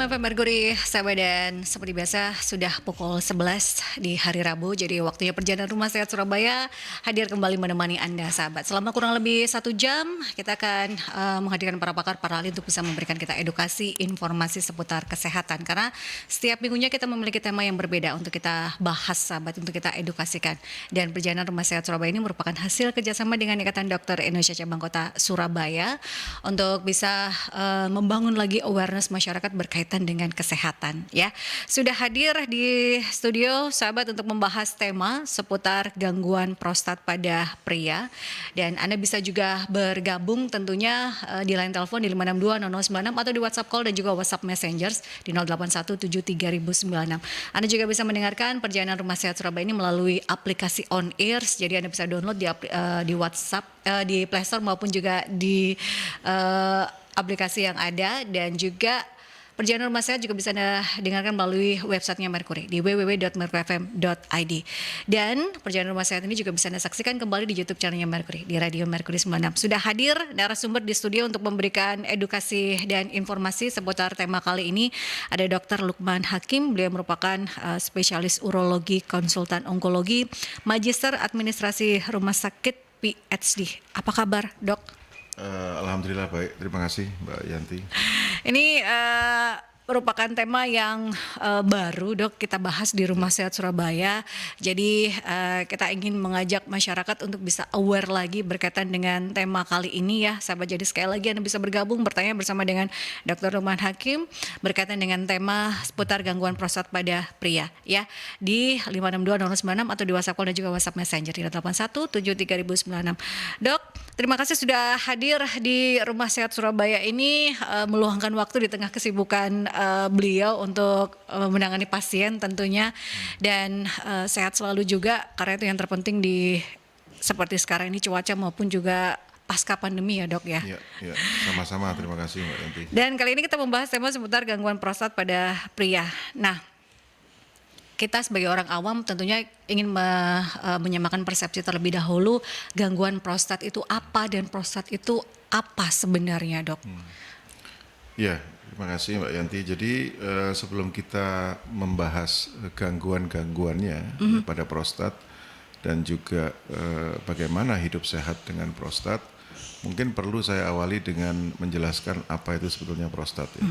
FM Mercury, sahabat, dan seperti biasa sudah pukul 11 di hari Rabu. Jadi waktunya perjalanan Rumah Sehat Surabaya hadir kembali menemani Anda, sahabat. Selama kurang lebih 1 jam, kita akan menghadirkan para pakar, para ahli untuk bisa memberikan kita edukasi, informasi seputar kesehatan. Karena setiap minggunya kita memiliki tema yang berbeda untuk kita bahas, sahabat, untuk kita edukasikan. Dan perjalanan Rumah Sehat Surabaya ini merupakan hasil kerjasama dengan Ikatan Dokter Indonesia Cabang Kota Surabaya untuk bisa membangun lagi awareness masyarakat berkaitan dengan kesehatan, ya. Sudah hadir di studio, sahabat, untuk membahas tema seputar gangguan prostat pada pria. Dan Anda bisa juga bergabung tentunya di line telepon di 5620096 atau di WhatsApp call dan juga WhatsApp Messengers di 08173096. Anda juga bisa mendengarkan perjalanan Rumah Sehat Surabaya ini melalui aplikasi On Ears. Jadi Anda bisa download di WhatsApp, di Play Store maupun juga di aplikasi yang ada, dan juga perjalanan Rumah Sehat juga bisa Anda dengarkan melalui websitenya Mercury di www.mercuryfm.id. Dan perjalanan Rumah Sehat ini juga bisa Anda saksikan kembali di YouTube channelnya Mercury di Radio Mercury 96. Sudah hadir narasumber di studio untuk memberikan edukasi dan informasi seputar tema kali ini. Ada Dr. Lukman Hakim, beliau merupakan spesialis urologi, konsultan onkologi, magister administrasi rumah sakit PhD. Apa kabar, Dok? Alhamdulillah baik, terima kasih Mbak Yanti. Ini merupakan tema yang baru, Dok, kita bahas di Rumah Sehat Surabaya. Jadi kita ingin mengajak masyarakat untuk bisa aware lagi berkaitan dengan tema kali ini, ya, sahabat. Jadi sekali lagi Anda bisa bergabung bertanya bersama dengan Dr. Lukman Hakim berkaitan dengan tema seputar gangguan prostat pada pria, ya, di 5620096 atau di WhatsApp call dan juga WhatsApp Messenger di 81730096. Dok, terima kasih sudah hadir di Rumah Sehat Surabaya ini, meluangkan waktu di tengah kesibukan beliau untuk menangani pasien tentunya, dan sehat selalu juga, karena itu yang terpenting di seperti sekarang ini cuaca maupun juga pasca pandemi, ya, Dok, ya. Iya, sama-sama, terima kasih Mbak Yanti. Dan kali ini kita membahas tema seputar gangguan prostat pada pria. Nah, kita sebagai orang awam tentunya ingin menyamakan persepsi terlebih dahulu, gangguan prostat itu apa dan prostat itu apa sebenarnya, Dok? Ya, terima kasih Mbak Yanti. Jadi sebelum kita membahas gangguan-gangguannya pada prostat dan juga bagaimana hidup sehat dengan prostat, mungkin perlu saya awali dengan menjelaskan apa itu sebetulnya prostat, ya.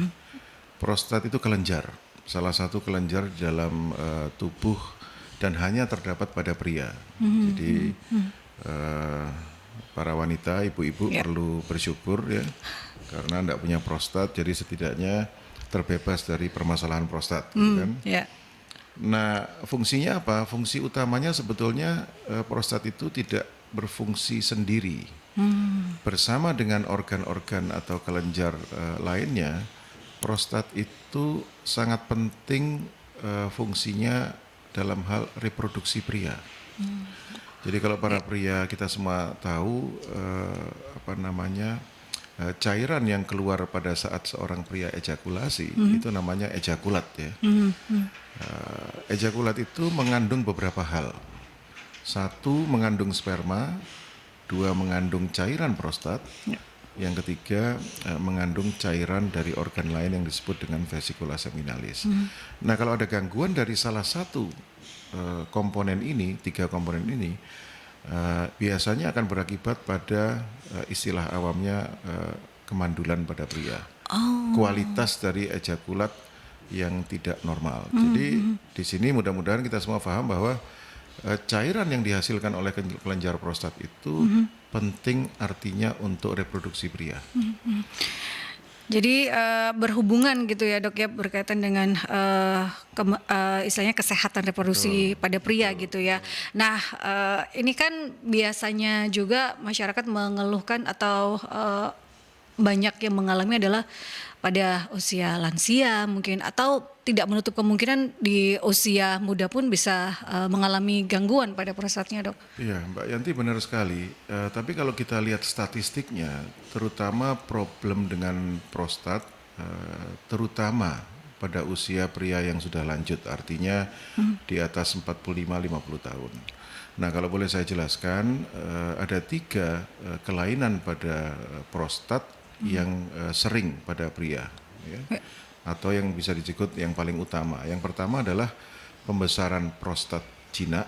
Prostat itu kelenjar, salah satu kelenjar di dalam tubuh dan hanya terdapat pada pria. Jadi para wanita, ibu-ibu perlu bersyukur, ya, karena tidak punya prostat, jadi setidaknya terbebas dari permasalahan prostat, kan? Yeah. Nah, fungsinya apa? Fungsi utamanya sebetulnya prostat itu tidak berfungsi sendiri. Bersama dengan organ-organ atau kelenjar lainnya, prostat itu sangat penting fungsinya dalam hal reproduksi pria. Jadi kalau para pria, kita semua tahu cairan yang keluar pada saat seorang pria ejakulasi itu namanya ejakulat, ya. Ejakulat itu mengandung beberapa hal. 1, mengandung sperma. 2, mengandung cairan prostat. Yang ketiga, mengandung cairan dari organ lain yang disebut dengan vesicula seminalis. Nah, kalau ada gangguan dari salah satu komponen ini, 3 komponen ini, biasanya akan berakibat pada istilah awamnya kemandulan pada pria. Kualitas dari ejakulat yang tidak normal. Jadi di sini mudah-mudahan kita semua paham bahwa cairan yang dihasilkan oleh kelenjar prostat itu penting artinya untuk reproduksi pria. Jadi berhubungan gitu, ya, Dok, ya, berkaitan dengan istilahnya kesehatan reproduksi pada pria gitu, ya. Nah, ini kan biasanya juga masyarakat mengeluhkan atau banyak yang mengalami adalah pada usia lansia mungkin, atau tidak menutup kemungkinan di usia muda pun bisa mengalami gangguan pada prostatnya, Dok. Iya, Mbak Yanti, benar sekali. Tapi kalau kita lihat statistiknya, terutama problem dengan prostat, terutama pada usia pria yang sudah lanjut, artinya di atas 45-50 tahun. Nah, kalau boleh saya jelaskan, ada 3 kelainan pada prostat yang sering pada pria, ya. atau yang bisa disebut yang paling utama. Yang pertama adalah pembesaran prostat jinak.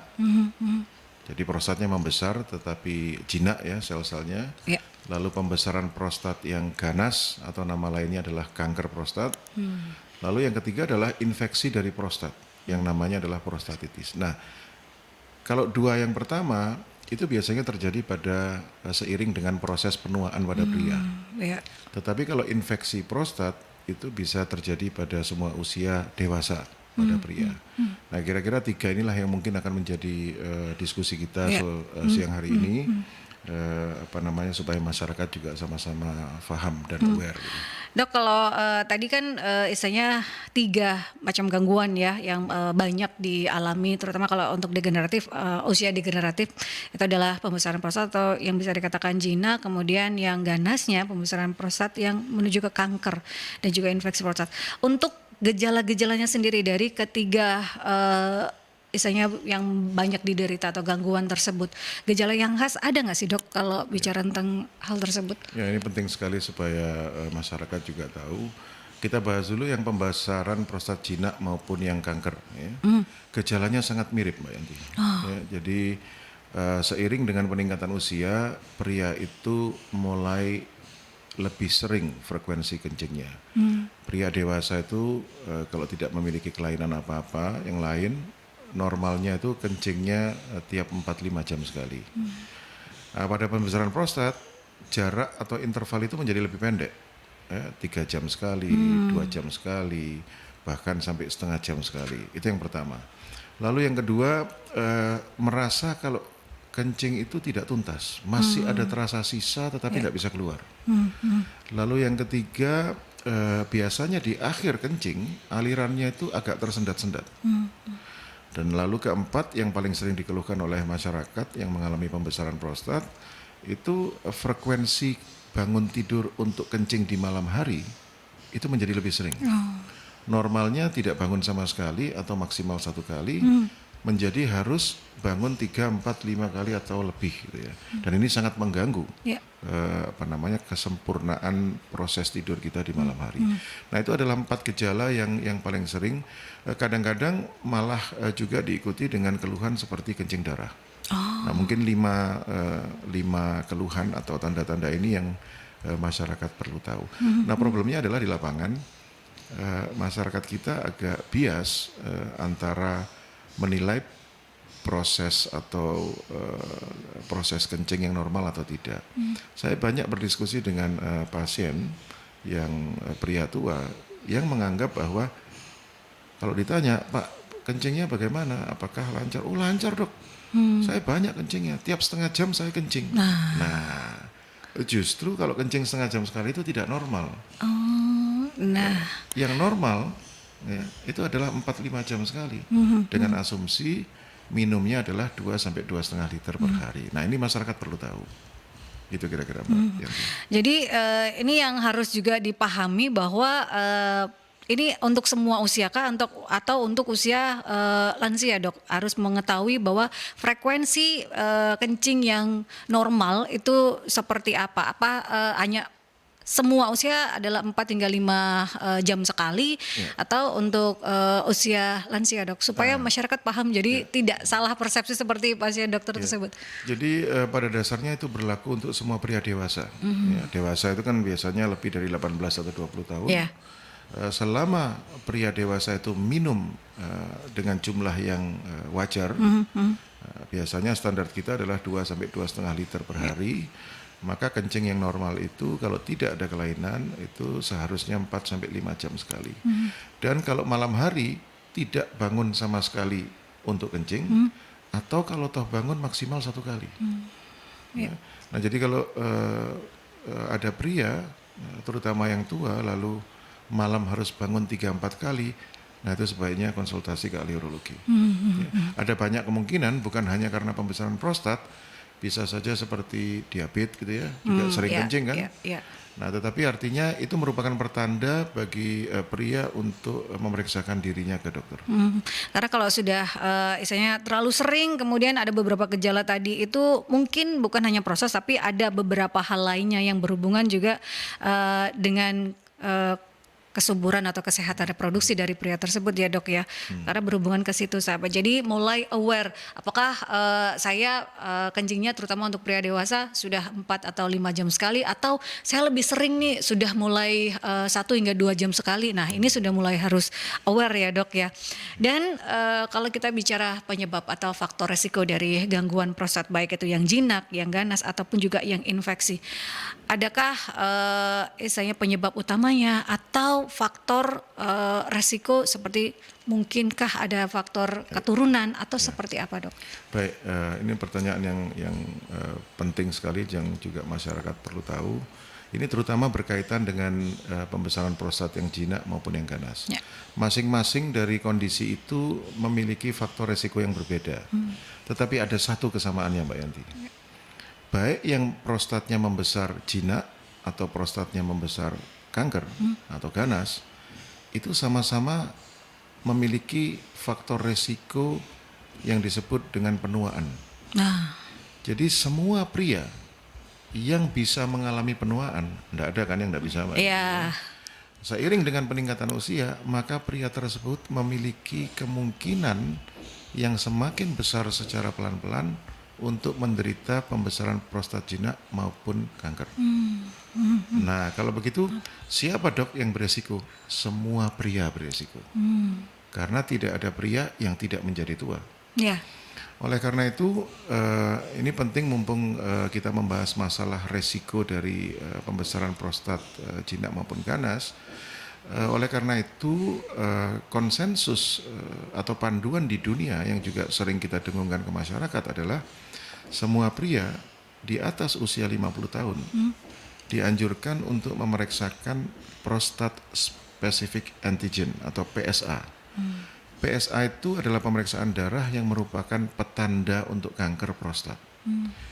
Jadi prostatnya membesar tetapi jinak ya sel-selnya. Ya. Lalu pembesaran prostat yang ganas atau nama lainnya adalah kanker prostat. Lalu yang ketiga adalah infeksi dari prostat yang namanya adalah prostatitis. Nah, kalau dua yang pertama itu biasanya terjadi pada seiring dengan proses penuaan pada pria. Ya. Tetapi kalau infeksi prostat itu bisa terjadi pada semua usia dewasa pada pria. Nah, kira-kira tiga inilah yang mungkin akan menjadi diskusi kita siang hari ini. Supaya masyarakat juga sama-sama paham dan aware. Gitu. Dok, kalau tadi kan istilahnya 3 macam gangguan ya yang banyak dialami, terutama kalau untuk degeneratif, usia degeneratif itu adalah pembesaran prostat atau yang bisa dikatakan jinak, kemudian yang ganasnya pembesaran prostat yang menuju ke kanker dan juga infeksi prostat. Untuk gejala-gejalanya sendiri dari ketiga istilahnya yang banyak diderita atau gangguan tersebut, gejala yang khas ada nggak sih dok kalau bicara tentang hal tersebut? Ya, ini penting sekali supaya masyarakat juga tahu. Kita bahas dulu yang pembesaran prostat jinak maupun yang kanker. Ya. Gejalanya sangat mirip Mbak Yanti. Ya, jadi seiring dengan peningkatan usia, pria itu mulai lebih sering frekuensi kencingnya. Pria dewasa itu kalau tidak memiliki kelainan apa-apa yang lain, normalnya itu kencingnya tiap 4-5 jam sekali. Pada pembesaran prostat, jarak atau interval itu menjadi lebih pendek. 3 jam sekali, 2 jam sekali, bahkan sampai setengah jam sekali. Itu yang pertama. Lalu yang kedua, merasa kalau kencing itu tidak tuntas. Masih ada terasa sisa tetapi tidak bisa keluar. Lalu yang ketiga, biasanya di akhir kencing, alirannya itu agak tersendat-sendat. Dan lalu keempat yang paling sering dikeluhkan oleh masyarakat yang mengalami pembesaran prostat itu frekuensi bangun tidur untuk kencing di malam hari itu menjadi lebih sering. Normalnya tidak bangun sama sekali atau maksimal 1 kali, menjadi harus bangun 3, 4, 5 kali atau lebih gitu ya. Dan ini sangat mengganggu kesempurnaan proses tidur kita di malam hari. Nah, itu adalah 4 gejala yang paling sering. Kadang-kadang malah juga diikuti dengan keluhan seperti kencing darah. Nah, mungkin 5 keluhan atau tanda-tanda ini yang masyarakat perlu tahu. Nah, problemnya adalah di lapangan masyarakat kita agak bias antara menilai proses atau proses kencing yang normal atau tidak. Saya banyak berdiskusi dengan pasien yang pria tua yang menganggap bahwa kalau ditanya, Pak, kencingnya bagaimana? Apakah lancar? Oh, lancar dok. Saya banyak kencingnya. Tiap setengah jam saya kencing. Nah, justru kalau kencing setengah jam sekali itu tidak normal. Yang normal ya, itu adalah 4-5 jam sekali. Dengan asumsi minumnya adalah 2-2,5 liter per hari. Nah, ini masyarakat perlu tahu. Itu kira-kira Mbak. Jadi ini yang harus juga dipahami bahwa ini untuk semua usia kah atau untuk usia lansia dok, harus mengetahui bahwa frekuensi kencing yang normal itu seperti apa? Hanya semua usia adalah 4-5 jam sekali atau untuk usia lansia dok, supaya masyarakat paham jadi tidak salah persepsi seperti pasien dokter tersebut. Jadi pada dasarnya itu berlaku untuk semua pria dewasa. Ya, dewasa itu kan biasanya lebih dari 18 atau 20 tahun. Selama pria dewasa itu minum dengan jumlah yang wajar, biasanya standar kita adalah 2-2,5 liter per hari. Maka kencing yang normal itu kalau tidak ada kelainan itu seharusnya 4-5 jam sekali. Dan kalau malam hari tidak bangun sama sekali untuk kencing, atau kalau toh bangun maksimal 1 kali. Nah, jadi kalau ada pria terutama yang tua lalu malam harus bangun 3-4 kali, nah itu sebaiknya konsultasi ke ahli urologi. Ada banyak kemungkinan, bukan hanya karena pembesaran prostat, bisa saja seperti diabetes gitu ya, juga sering kencing kan. Nah, tetapi artinya itu merupakan pertanda bagi pria untuk memeriksakan dirinya ke dokter. Karena kalau sudah istilahnya terlalu sering, kemudian ada beberapa gejala tadi itu mungkin bukan hanya proses, tapi ada beberapa hal lainnya yang berhubungan juga dengan kesuburan atau kesehatan reproduksi dari pria tersebut ya dok ya, karena berhubungan ke situ sahabat. Jadi mulai aware, apakah saya kencingnya terutama untuk pria dewasa sudah 4 atau 5 jam sekali, atau saya lebih sering nih sudah mulai 1 hingga 2 jam sekali. Nah ini sudah mulai harus aware ya dok ya. Dan kalau kita bicara penyebab atau faktor resiko dari gangguan prostat, baik itu yang jinak, yang ganas ataupun juga yang infeksi, adakah istilahnya penyebab utamanya atau faktor resiko seperti mungkinkah ada faktor keturunan atau seperti apa dok? Baik, ini pertanyaan yang penting sekali yang juga masyarakat perlu tahu. Ini terutama berkaitan dengan pembesaran prostat yang jinak maupun yang ganas. Ya. Masing-masing dari kondisi itu memiliki faktor resiko yang berbeda. Tetapi ada satu kesamaannya Mbak Yanti. Ya. Baik yang prostatnya membesar jinak atau prostatnya membesar kanker atau ganas, itu sama-sama memiliki faktor resiko yang disebut dengan penuaan. Nah. Jadi semua pria yang bisa mengalami penuaan, tidak ada kan yang tidak bisa. Iya. Seiring dengan peningkatan usia, maka pria tersebut memiliki kemungkinan yang semakin besar secara pelan-pelan untuk menderita pembesaran prostat jinak maupun kanker. Nah, kalau begitu, siapa dok yang beresiko? Semua pria beresiko. Karena tidak ada pria yang tidak menjadi tua. Ya. Oleh karena itu, ini penting mumpung kita membahas masalah resiko dari pembesaran prostat jinak maupun ganas. Oleh karena itu, konsensus atau panduan di dunia yang juga sering kita dengungkan ke masyarakat adalah semua pria di atas usia 50 tahun dianjurkan untuk memeriksakan prostat specific antigen atau PSA. PSA itu adalah pemeriksaan darah yang merupakan petanda untuk kanker prostat.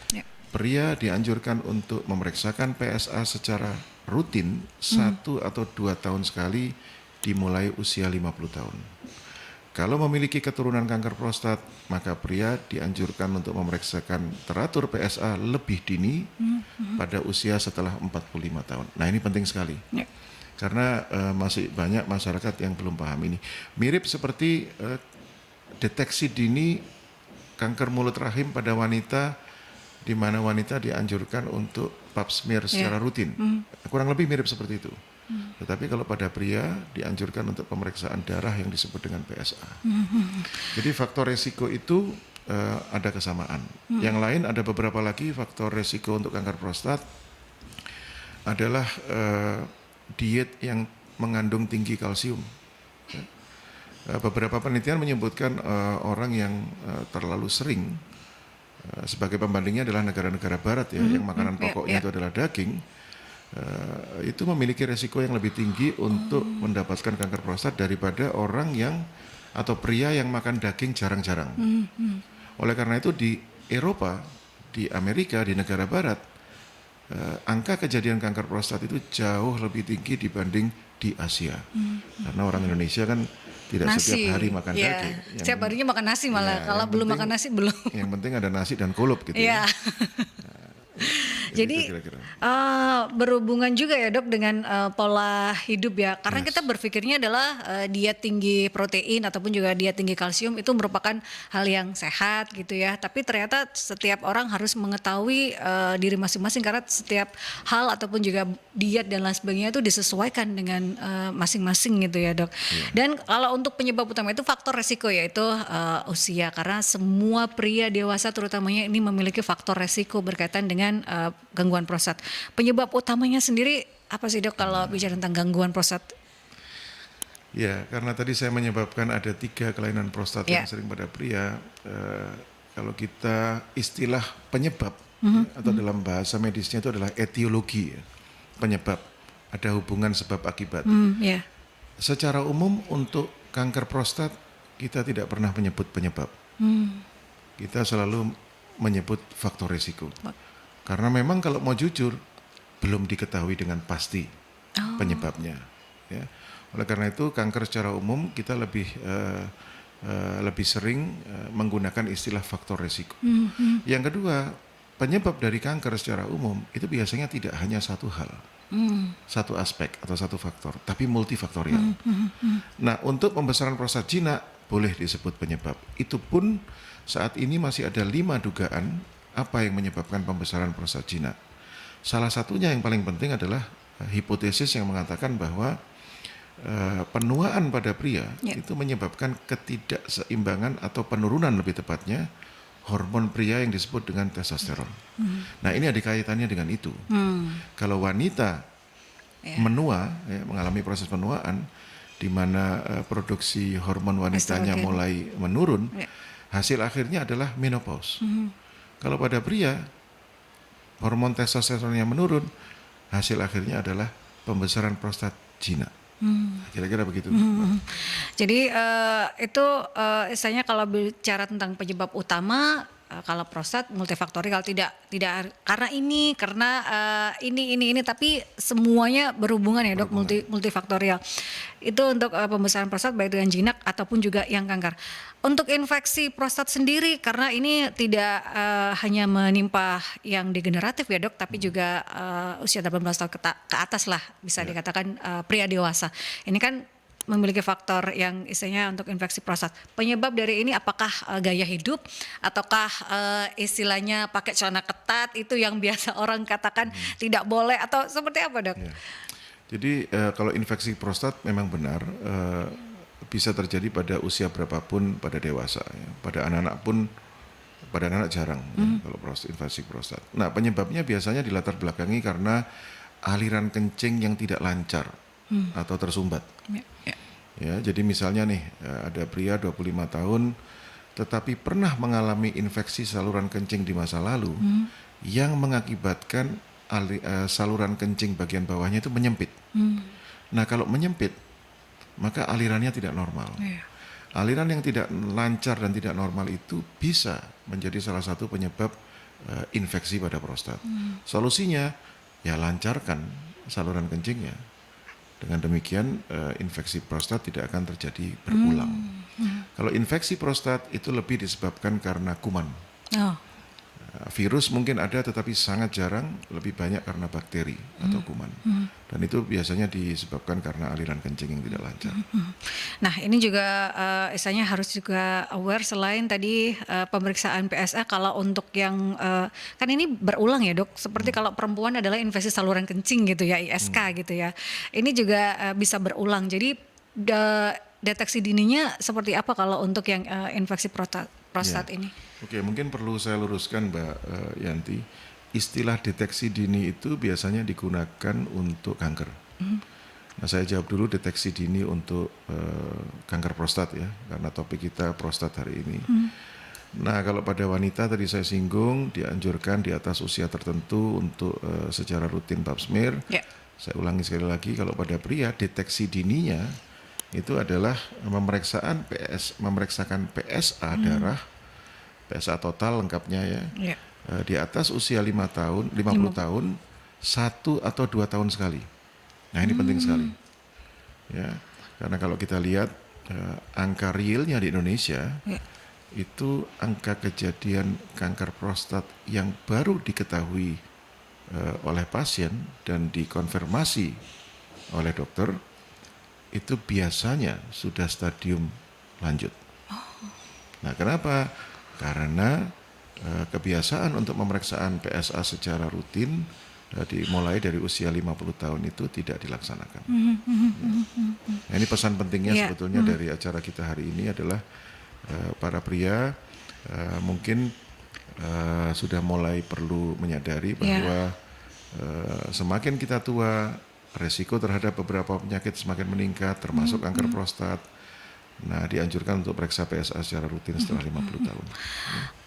Ya. Pria dianjurkan untuk memeriksakan PSA secara rutin 1 atau 2 tahun sekali dimulai usia 50 tahun. Kalau memiliki keturunan kanker prostat, maka pria dianjurkan untuk memeriksakan teratur PSA lebih dini pada usia setelah 45 tahun. Nah ini penting sekali. Ya. Karena masih banyak masyarakat yang belum paham ini. Mirip seperti deteksi dini kanker mulut rahim pada wanita, di mana wanita dianjurkan untuk pap smear secara rutin. Kurang lebih mirip seperti itu. Tetapi kalau pada pria dianjurkan untuk pemeriksaan darah yang disebut dengan PSA. Jadi faktor resiko itu ada kesamaan. Yang lain ada beberapa lagi faktor resiko untuk kanker prostat adalah diet yang mengandung tinggi kalsium. Beberapa penelitian menyebutkan orang yang terlalu sering, sebagai pembandingnya adalah negara-negara barat ya, yang makanan pokoknya itu adalah daging, itu memiliki resiko yang lebih tinggi untuk mendapatkan kanker prostat daripada orang yang atau pria yang makan daging jarang-jarang. Oleh karena itu di Eropa, di Amerika, di negara barat, angka kejadian kanker prostat itu jauh lebih tinggi dibanding di Asia. Karena orang Indonesia kan tidak setiap hari makan daging. Setiap harinya makan nasi malah. Kalau belum makan nasi belum. Yang penting ada nasi dan kulup gitu ya. Jadi berhubungan juga ya dok dengan pola hidup ya. Karena kita berpikirnya adalah diet tinggi protein ataupun juga diet tinggi kalsium itu merupakan hal yang sehat gitu ya. Tapi ternyata setiap orang harus mengetahui diri masing-masing, karena setiap hal ataupun juga diet dan lain sebagainya itu disesuaikan dengan masing-masing gitu ya dok. Dan kalau untuk penyebab utama itu faktor resiko, yaitu usia. Karena semua pria dewasa terutamanya ini memiliki faktor resiko berkaitan dengan gangguan prostat. Penyebab utamanya sendiri apa sih dok kalau bicara tentang gangguan prostat? Ya, karena tadi saya menyebabkan ada 3 kelainan prostat yang sering pada pria. Kalau kita istilah penyebab atau dalam bahasa medisnya itu adalah etiologi ya. Penyebab, ada hubungan sebab akibat. Secara umum untuk kanker prostat kita tidak pernah menyebut penyebab. Kita selalu menyebut faktor risiko. Karena memang kalau mau jujur belum diketahui dengan pasti penyebabnya. Ya. Oleh karena itu kanker secara umum kita lebih sering menggunakan istilah faktor risiko. Yang kedua, penyebab dari kanker secara umum itu biasanya tidak hanya satu hal. satu aspek atau satu faktor, tapi multifaktorial. Nah, untuk pembesaran prostat jinak boleh disebut penyebab. Itu pun saat ini masih ada 5 dugaan apa yang menyebabkan pembesaran prostat jinak. Salah satunya yang paling penting adalah hipotesis yang mengatakan bahwa penuaan pada pria itu menyebabkan ketidakseimbangan atau penurunan lebih tepatnya hormon pria yang disebut dengan testosteron. Nah, ini ada kaitannya dengan itu. Kalau wanita menua, mengalami proses penuaan, di mana produksi hormon wanitanya mulai menurun, hasil akhirnya adalah menopause. Kalau pada pria, hormon testosteronnya menurun, hasil akhirnya adalah pembesaran prostat jinak. Kira-kira begitu. Jadi itu istilahnya kalau bicara tentang penyebab utama, kalau prostat multifaktorial, tidak karena ini tapi semuanya berhubungan ya dok, multifaktorial. Itu untuk pembesaran prostat baik dengan jinak ataupun juga yang kanker. Untuk infeksi prostat sendiri, karena ini tidak hanya menimpa yang degeneratif ya dok, tapi juga usia 18 tahun ke atas lah bisa dikatakan pria dewasa. Ini kan memiliki faktor yang istilahnya untuk infeksi prostat. Penyebab dari ini apakah gaya hidup ataukah istilahnya pakai celana ketat itu yang biasa orang katakan tidak boleh, atau seperti apa dok? Jadi kalau infeksi prostat memang benar bisa terjadi pada usia berapapun pada dewasa. Ya. Pada anak-anak pun, pada anak jarang kalau infeksi prostat. Nah, penyebabnya biasanya dilatar belakangi karena aliran kencing yang tidak lancar atau tersumbat. Ya, jadi misalnya nih ada pria 25 tahun tetapi pernah mengalami infeksi saluran kencing di masa lalu yang mengakibatkan saluran kencing bagian bawahnya itu menyempit. Nah, kalau menyempit maka alirannya tidak normal. Aliran yang tidak lancar dan tidak normal itu bisa menjadi salah satu penyebab infeksi pada prostat. Solusinya ya lancarkan saluran kencingnya. Dengan demikian infeksi prostat tidak akan terjadi berulang. Kalau infeksi prostat itu lebih disebabkan karena kuman. Virus mungkin ada tetapi sangat jarang, lebih banyak karena bakteri atau kuman. Dan itu biasanya disebabkan karena aliran kencing yang tidak lancar. Nah, ini juga istilahnya harus juga aware selain tadi pemeriksaan PSA, kalau untuk yang kan ini berulang ya dok, seperti kalau perempuan adalah infeksi saluran kencing gitu ya, ISK gitu ya. Ini juga bisa berulang. Jadi deteksi dininya seperti apa kalau untuk yang infeksi prostat ini? Oke, mungkin perlu saya luruskan Mbak Yanti, istilah deteksi dini itu biasanya digunakan untuk kanker. Nah, saya jawab dulu deteksi dini untuk kanker prostat ya, karena topik kita prostat hari ini. Nah, kalau pada wanita tadi saya singgung dianjurkan di atas usia tertentu untuk secara rutin pap smear. Saya ulangi sekali lagi, kalau pada pria deteksi dininya itu adalah memeriksakan PSA darah, PSA total lengkapnya ya. Di atas usia 50 tahun, 1 atau 2 tahun sekali. Nah, ini penting sekali. Ya, karena kalau kita lihat angka realnya di Indonesia, itu angka kejadian kanker prostat yang baru diketahui oleh pasien dan dikonfirmasi oleh dokter, itu biasanya sudah stadium lanjut. Nah, kenapa? Karena kebiasaan untuk pemeriksaan PSA secara rutin dimulai dari usia 50 tahun itu tidak dilaksanakan. Nah, ini pesan pentingnya sebetulnya dari acara kita hari ini adalah para pria mungkin sudah mulai perlu menyadari bahwa semakin kita tua, resiko terhadap beberapa penyakit semakin meningkat, termasuk kanker prostat. Nah, dianjurkan untuk periksa PSA secara rutin setelah 50 tahun.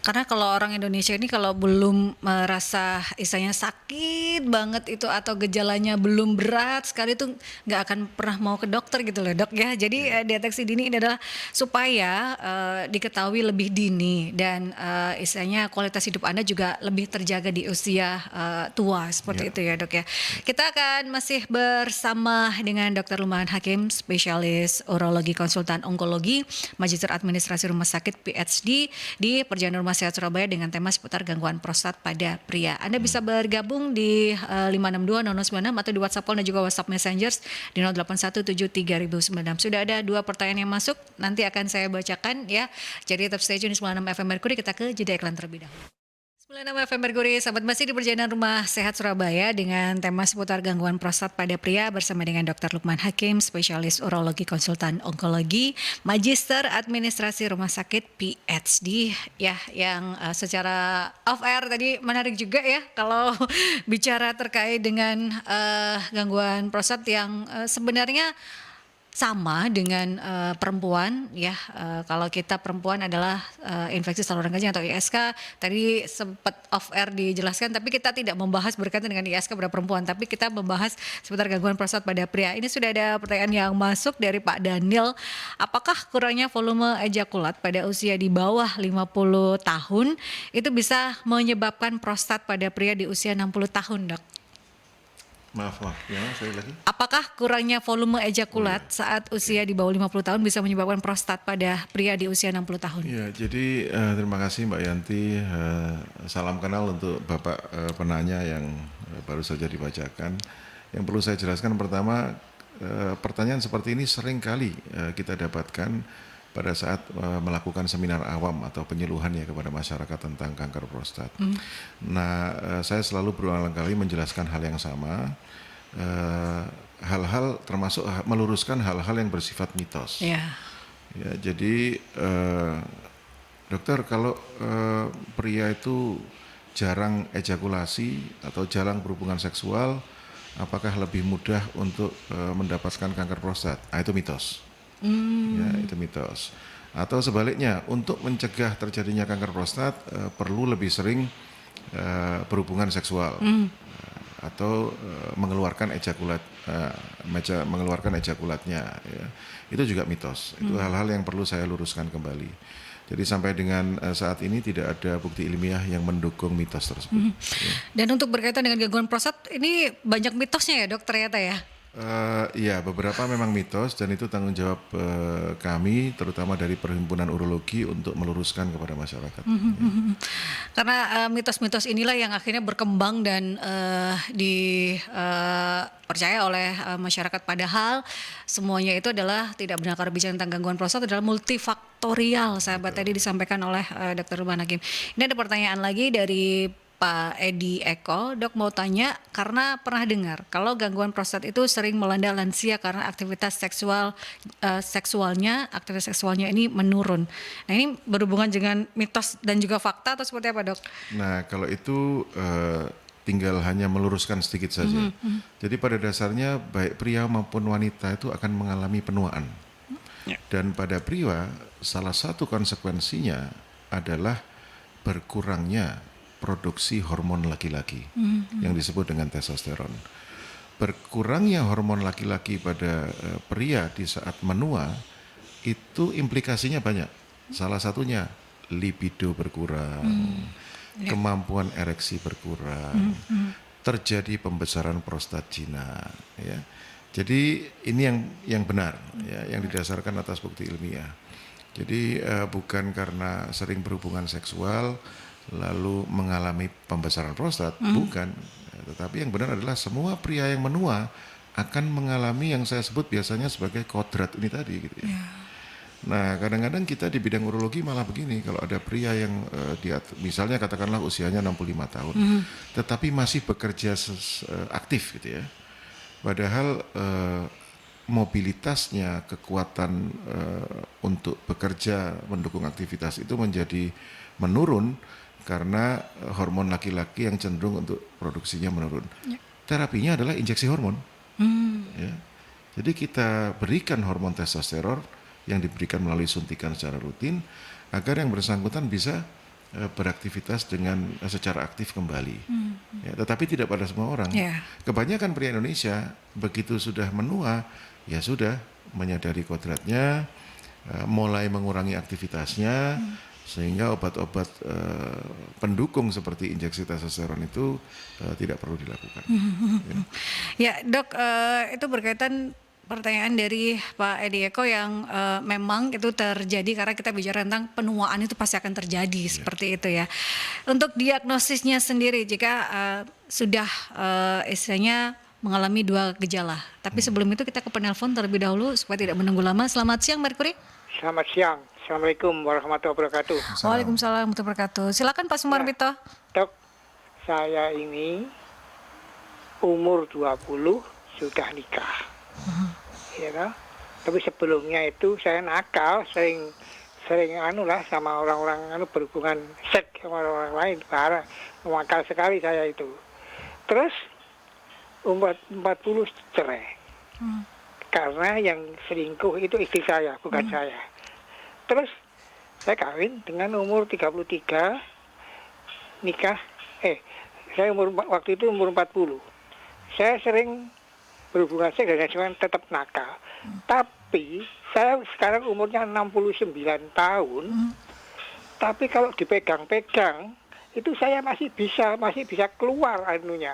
Karena kalau orang Indonesia ini kalau belum merasa istilahnya sakit banget itu atau gejalanya belum berat sekali itu nggak akan pernah mau ke dokter gitu loh dok ya. Jadi deteksi dini ini adalah supaya diketahui lebih dini dan istilahnya kualitas hidup Anda juga lebih terjaga di usia tua seperti itu ya dok ya. Kita akan masih bersama dengan Dr. Luman Hakim, spesialis urologi konsultan onkologi, Magister Administrasi Rumah Sakit PhD di Perjalanan Rumah Rumah Sehat Surabaya dengan tema seputar gangguan prostat pada pria. Anda bisa bergabung di 562-0096 atau di WhatsApp call dan juga WhatsApp Messengers di 08173096. Sudah ada 2 pertanyaan yang masuk, nanti akan saya bacakan ya. Jadi tetap stay tune di 96 FM Mercury, kita ke jeda iklan terlebih dahulu. 96 FM Mercury, sahabat masih di perjalanan Rumah Sehat Surabaya dengan tema seputar gangguan prostat pada pria bersama dengan Dr. Lukman Hakim, spesialis urologi konsultan onkologi, magister administrasi rumah sakit PhD ya, yang secara off air tadi menarik juga ya kalau bicara terkait dengan gangguan prostat yang sebenarnya sama dengan perempuan ya. Kalau kita perempuan adalah infeksi saluran kencing atau ISK, tadi sempat off air dijelaskan, tapi kita tidak membahas berkaitan dengan ISK pada perempuan, tapi kita membahas seputar gangguan prostat pada pria. Ini sudah ada pertanyaan yang masuk dari Pak Daniel. Apakah kurangnya volume ejakulat pada usia di bawah 50 tahun itu bisa menyebabkan prostat pada pria di usia 60 tahun, Dok? Maaf, ya saya lagi. Apakah kurangnya volume ejakulat saat usia di bawah 50 tahun bisa menyebabkan prostat pada pria di usia 60 tahun? Ya, jadi terima kasih Mbak Yanti. Salam kenal untuk Bapak penanya yang baru saja dibacakan. Yang perlu saya jelaskan pertama, pertanyaan seperti ini sering kali kita dapatkan pada saat melakukan seminar awam atau penyuluhan ya kepada masyarakat tentang kanker prostat. Nah, saya selalu berulang kali menjelaskan hal yang sama. Hal-hal termasuk meluruskan hal-hal yang bersifat mitos. Ya, jadi dokter, kalau pria itu jarang ejakulasi atau jarang berhubungan seksual, apakah lebih mudah untuk mendapatkan kanker prostat? Itu mitos. Ya, itu mitos. Atau sebaliknya, untuk mencegah terjadinya kanker prostat perlu lebih sering berhubungan seksual. Atau mengeluarkan ejakulatnya ya. Itu juga mitos. Itu hal-hal yang perlu saya luruskan kembali. Jadi sampai dengan saat ini tidak ada bukti ilmiah yang mendukung mitos tersebut. Ya. Dan untuk berkaitan dengan gangguan prostat ini banyak mitosnya ya, Dok, ternyata ya. Iya, beberapa memang mitos dan itu tanggung jawab kami, terutama dari Perhimpunan Urologi untuk meluruskan kepada masyarakat. Karena mitos-mitos inilah yang akhirnya berkembang dan dipercaya oleh masyarakat. Padahal semuanya itu adalah tidak benar. Kalau bicara tentang gangguan prostat adalah multifaktorial, sahabat. Tadi disampaikan oleh Dr. Lukman Hakim. Ini ada pertanyaan lagi dari Pak Edi Eko. Dok, mau tanya karena pernah dengar kalau gangguan prostat itu sering melanda lansia karena aktivitas seksualnya ini menurun. Nah, ini berhubungan dengan mitos dan juga fakta atau seperti apa, Dok? Nah, kalau itu tinggal hanya meluruskan sedikit saja. Jadi pada dasarnya baik pria maupun wanita itu akan mengalami penuaan. Dan pada pria salah satu konsekuensinya adalah berkurangnya produksi hormon laki-laki yang disebut dengan testosteron. Berkurangnya hormon laki-laki pada pria di saat menua itu implikasinya banyak. Salah satunya libido berkurang, kemampuan ereksi berkurang, terjadi pembesaran prostat jinak. Ya. Jadi ini yang benar, ya, yang didasarkan atas bukti ilmiah. Jadi bukan karena sering berhubungan seksual lalu mengalami pembesaran prostat, bukan. Tetapi yang benar adalah semua pria yang menua akan mengalami yang saya sebut biasanya sebagai kodrat ini tadi gitu ya. Nah, kadang-kadang kita di bidang urologi malah begini, kalau ada pria yang misalnya katakanlah usianya 65 tahun, tetapi masih bekerja aktif gitu ya. Padahal mobilitasnya, kekuatan untuk bekerja, mendukung aktivitas itu menjadi menurun karena hormon laki-laki yang cenderung untuk produksinya menurun. Terapinya adalah injeksi hormon. Ya. Jadi kita berikan hormon testosteron yang diberikan melalui suntikan secara rutin agar yang bersangkutan bisa beraktivitas dengan secara aktif kembali. Ya, tetapi tidak pada semua orang. Kebanyakan pria Indonesia begitu sudah menua, ya sudah menyadari kodratnya, mulai mengurangi aktivitasnya, sehingga obat-obat pendukung seperti injeksi testosteron itu tidak perlu dilakukan. Ya, Dok, itu berkaitan pertanyaan dari Pak Edi Eko yang memang itu terjadi karena kita bicara tentang penuaan itu pasti akan terjadi seperti itu ya. Untuk diagnosisnya sendiri jika sudah istilahnya mengalami 2 gejala. Tapi sebelum itu kita ke penelpon terlebih dahulu supaya tidak menunggu lama. Selamat siang Merkuri. Selamat siang. Assalamualaikum warahmatullahi wabarakatuh. Waalaikumsalam warahmatullahi wabarakatuh. Silakan Pak Sumarmito. Dok, saya ini umur 20 sudah nikah. Ya toh? Tapi sebelumnya itu saya nakal, sering sama orang-orang berhubungan seks sama orang lain, parah. Nakal sekali saya itu. Terus umur 40 cerai. Karena yang selingkuh itu istri saya, bukan saya. Terus saya kawin dengan umur 33, nikah, saya waktu itu umur 40. Saya sering berhubungan seks dengan cuma tetap nakal. Tapi saya sekarang umurnya 69 tahun. Tapi kalau dipegang-pegang itu saya masih bisa keluar anunya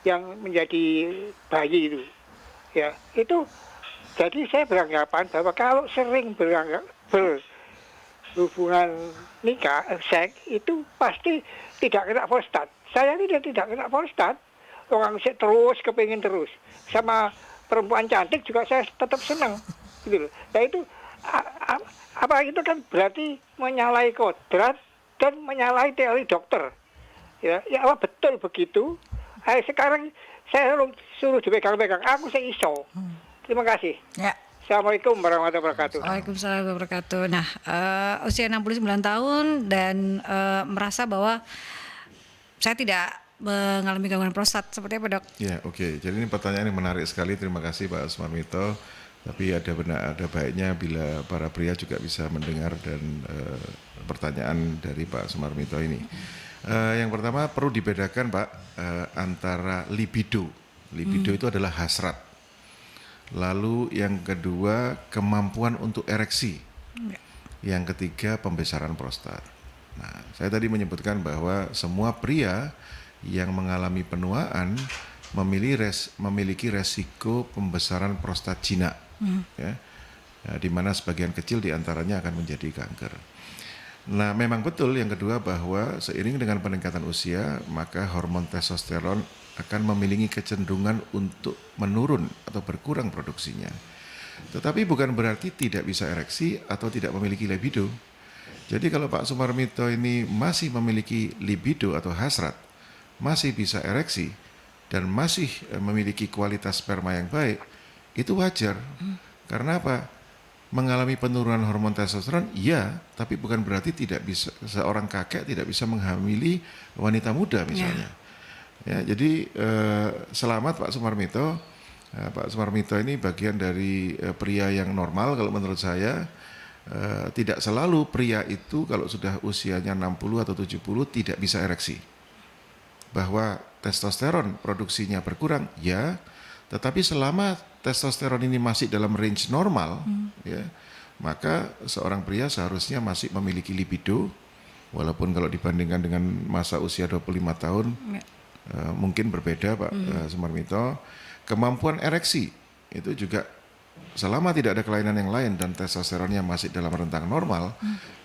yang menjadi bayi itu. Ya, itu jadi saya beranggapan bahwa kalau sering berhubungan nikah, seks itu pasti tidak kena prostat. Saya tidak kena prostat. Orang terus kepingin terus. Sama perempuan cantik juga saya tetap senang. Gitu loh. Nah itu apa itu kan berarti menyalahi kodrat dan menyalahi teori dokter. Ya apa betul begitu? Sekarang saya suruh dipegang-pegang. Aku saya iso. Terima kasih. Ya. Assalamualaikum warahmatullahi wabarakatuh. Waalaikumsalam warahmatullahi wabarakatuh. Nah, usia 69 tahun dan merasa bahwa saya tidak mengalami gangguan prostat, seperti apa dok? Ya, oke. Jadi ini pertanyaan yang menarik sekali. Terima kasih Pak Sumarmito. Tapi ada baiknya bila para pria juga bisa mendengar dan pertanyaan dari Pak Sumarmito ini. Yang pertama perlu dibedakan Pak antara libido. Libido itu adalah hasrat. Lalu yang kedua kemampuan untuk ereksi. Yang ketiga pembesaran prostat. Nah, saya tadi menyebutkan bahwa semua pria yang mengalami penuaan memiliki resiko pembesaran prostat jinak, ya, di mana sebagian kecil diantaranya akan menjadi kanker. Nah, memang betul yang kedua bahwa seiring dengan peningkatan usia, maka hormon testosteron akan memiliki kecenderungan untuk menurun atau berkurang produksinya. Tetapi bukan berarti tidak bisa ereksi atau tidak memiliki libido. Jadi kalau Pak Sumarmito ini masih memiliki libido atau hasrat, masih bisa ereksi dan masih memiliki kualitas sperma yang baik, itu wajar. Karena apa? Mengalami penurunan hormon testosteron, ya, tapi bukan berarti tidak bisa seorang kakek tidak bisa menghamili wanita muda misalnya. Ya, jadi selamat Pak Sumarmito. Pak Sumarmito ini bagian dari pria yang normal kalau menurut saya. Tidak selalu pria itu kalau sudah usianya 60 atau 70 tidak bisa ereksi. Bahwa testosteron produksinya berkurang, ya, tetapi selama testosteron ini masih dalam range normal, ya, maka seorang pria seharusnya masih memiliki libido, walaupun kalau dibandingkan dengan masa usia 25 tahun, mungkin berbeda Pak Sumarmito. Kemampuan ereksi itu juga selama tidak ada kelainan yang lain dan testosteronnya masih dalam rentang normal,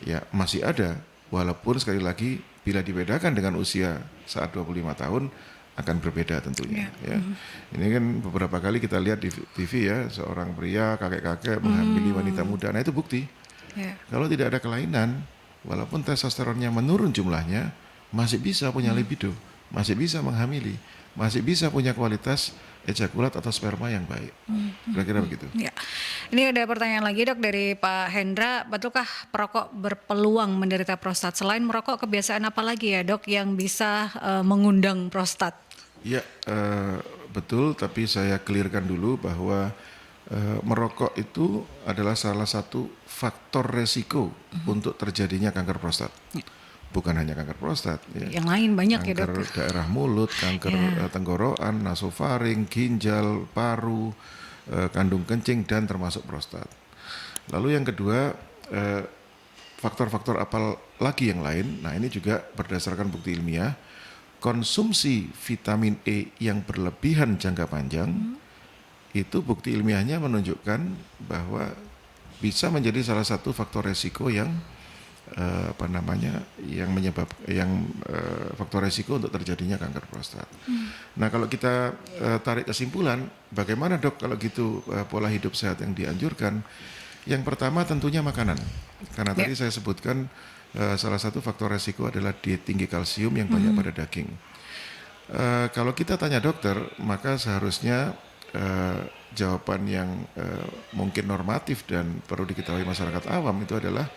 ya masih ada. Walaupun sekali lagi bila dibedakan dengan usia saat 25 tahun akan berbeda tentunya. Ya. Ini kan beberapa kali kita lihat di TV ya, seorang pria kakek-kakek menghamili wanita muda. Nah itu bukti. Kalau tidak ada kelainan, walaupun testosteronnya menurun jumlahnya, masih bisa punya libido, masih bisa menghamili, masih bisa punya kualitas ejakulat atau sperma yang baik. Kira-kira begitu. Ya. Ini ada pertanyaan lagi dok dari Pak Hendra. Betulkah perokok berpeluang menderita prostat? Selain merokok, kebiasaan apa lagi ya dok yang bisa mengundang prostat? Ya, betul. Tapi saya clearkan dulu bahwa merokok itu adalah salah satu faktor resiko untuk terjadinya kanker prostat. Bukan hanya kanker prostat, ya. Yang lain banyak kanker ya dok. Kanker daerah mulut, kanker tenggorokan, nasofaring, ginjal, paru, kandung kencing dan termasuk prostat. Lalu yang kedua, faktor-faktor apa lagi yang lain? Nah ini juga berdasarkan bukti ilmiah, konsumsi vitamin E yang berlebihan jangka panjang itu bukti ilmiahnya menunjukkan bahwa bisa menjadi salah satu faktor resiko yang faktor resiko untuk terjadinya kanker prostat. Nah, kalau kita tarik kesimpulan, bagaimana dok kalau gitu pola hidup sehat yang dianjurkan? Yang pertama tentunya makanan, karena tadi saya sebutkan salah satu faktor resiko adalah diet tinggi kalsium yang banyak pada daging. Kalau kita tanya dokter, maka seharusnya jawaban yang mungkin normatif dan perlu diketahui masyarakat awam itu adalah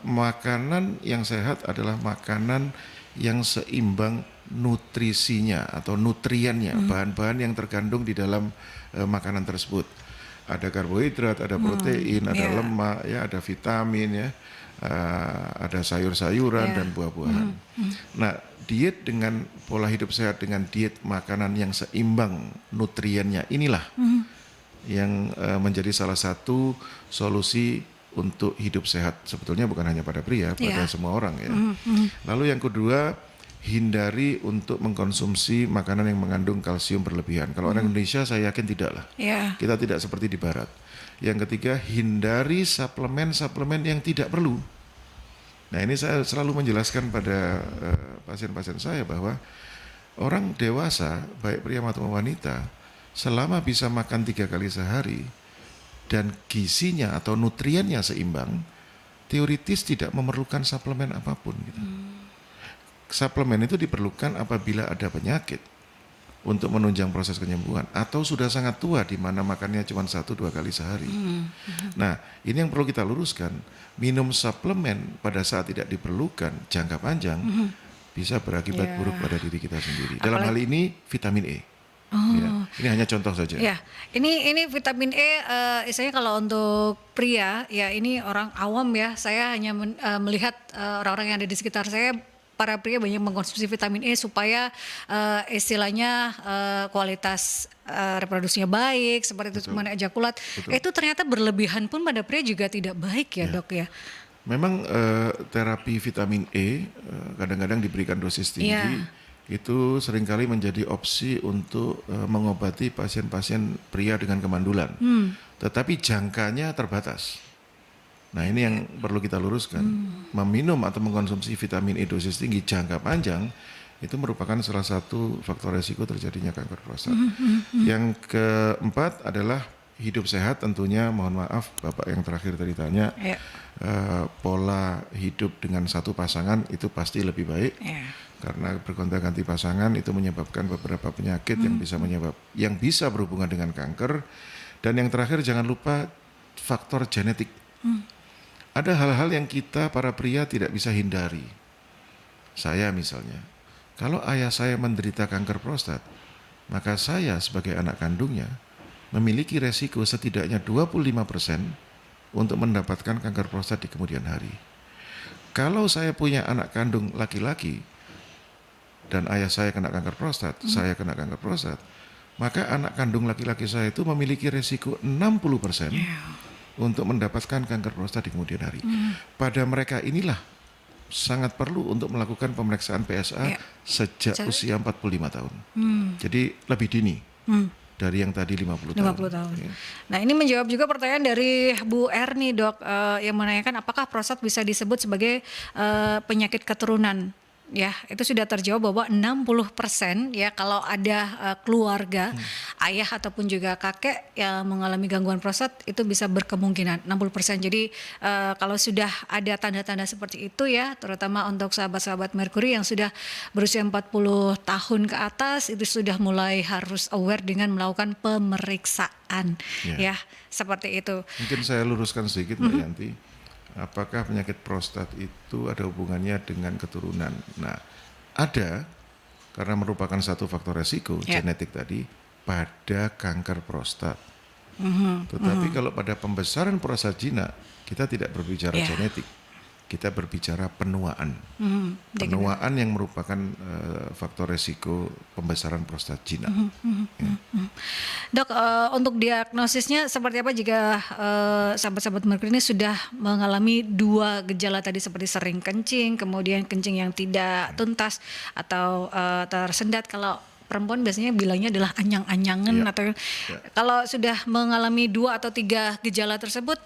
makanan yang sehat adalah makanan yang seimbang nutrisinya atau nutriennya, bahan-bahan yang terkandung di dalam makanan tersebut. Ada karbohidrat, ada protein, ada lemak, ya, ada vitamin, ya, ada sayur-sayuran dan buah-buahan. Nah, diet dengan pola hidup sehat dengan diet makanan yang seimbang nutriennya inilah yang menjadi salah satu solusi untuk hidup sehat. Sebetulnya bukan hanya pada pria, pada semua orang, ya. Lalu yang kedua, hindari untuk mengkonsumsi makanan yang mengandung kalsium berlebihan. Kalau orang Indonesia saya yakin tidak lah. Kita tidak seperti di barat. Yang ketiga, hindari suplemen-suplemen yang tidak perlu. Nah, ini saya selalu menjelaskan pada pasien-pasien saya bahwa orang dewasa, baik pria maupun wanita, selama bisa makan 3 kali sehari dan gizinya atau nutriennya seimbang, teoritis tidak memerlukan suplemen apapun. Gitu. Suplemen itu diperlukan apabila ada penyakit untuk menunjang proses penyembuhan atau sudah sangat tua di mana makannya cuma 1-2 kali sehari. Nah, ini yang perlu kita luruskan. Minum suplemen pada saat tidak diperlukan jangka panjang bisa berakibat buruk pada diri kita sendiri. Dalam hal ini vitamin E. Ya, ini hanya contoh saja. Ya, ini vitamin E, istilahnya kalau untuk pria, ya ini orang awam ya. Saya hanya melihat orang-orang yang ada di sekitar saya, para pria banyak mengkonsumsi vitamin E supaya istilahnya kualitas reproduksinya baik, seperti itu cuma ejakulat. Itu ternyata berlebihan pun pada pria juga tidak baik ya, dok ya. Memang terapi vitamin E kadang-kadang diberikan dosis tinggi. Itu seringkali menjadi opsi untuk mengobati pasien-pasien pria dengan kemandulan. Tetapi jangkanya terbatas. Nah, ini yang perlu kita luruskan. Meminum atau mengkonsumsi vitamin E dosis tinggi jangka panjang itu merupakan salah satu faktor resiko terjadinya kanker prostat. Yang keempat adalah hidup sehat tentunya. Mohon maaf Bapak yang terakhir tadi tanya, pola hidup dengan satu pasangan itu pasti lebih baik. Karena bergonta-ganti pasangan itu menyebabkan beberapa penyakit yang bisa berhubungan dengan kanker. Dan yang terakhir jangan lupa faktor genetik. Ada hal-hal yang kita para pria tidak bisa hindari. Saya misalnya, kalau ayah saya menderita kanker prostat, maka saya sebagai anak kandungnya memiliki resiko setidaknya 25% untuk mendapatkan kanker prostat di kemudian hari. Kalau saya punya anak kandung laki-laki dan ayah saya kena kanker prostat, saya kena kanker prostat, maka anak kandung laki-laki saya itu memiliki resiko 60% untuk mendapatkan kanker prostat di kemudian hari. Pada mereka inilah sangat perlu untuk melakukan pemeriksaan PSA sejak usia 45 tahun. Jadi lebih dini dari yang tadi 50 tahun. Ya. Nah, ini menjawab juga pertanyaan dari Bu Erni, dok, yang menanyakan apakah prostat bisa disebut sebagai penyakit keturunan. Ya, itu sudah terjawab bahwa 60% ya kalau ada keluarga, ayah ataupun juga kakek yang mengalami gangguan prostat itu bisa berkemungkinan 60%. Jadi kalau sudah ada tanda-tanda seperti itu ya, terutama untuk sahabat-sahabat Merkuri yang sudah berusia 40 tahun ke atas itu sudah mulai harus aware dengan melakukan pemeriksaan ya seperti itu. Mungkin saya luruskan sedikit Mbak Yanti. Apakah penyakit prostat itu ada hubungannya dengan keturunan? Nah, ada, karena merupakan satu faktor resiko genetik tadi pada kanker prostat. Tetapi kalau pada pembesaran prostat jinak, kita tidak berbicara genetik, kita berbicara penuaan. Penuaan yang merupakan faktor resiko pembesaran prostat jinak. Dok, untuk diagnosisnya seperti apa jika sahabat-sahabat Merkuri ini sudah mengalami 2 gejala tadi seperti sering kencing, kemudian kencing yang tidak tuntas atau tersendat? Kalau perempuan biasanya bilangnya adalah anyang-anyangan Iya. atau kalau sudah mengalami 2 atau 3 gejala tersebut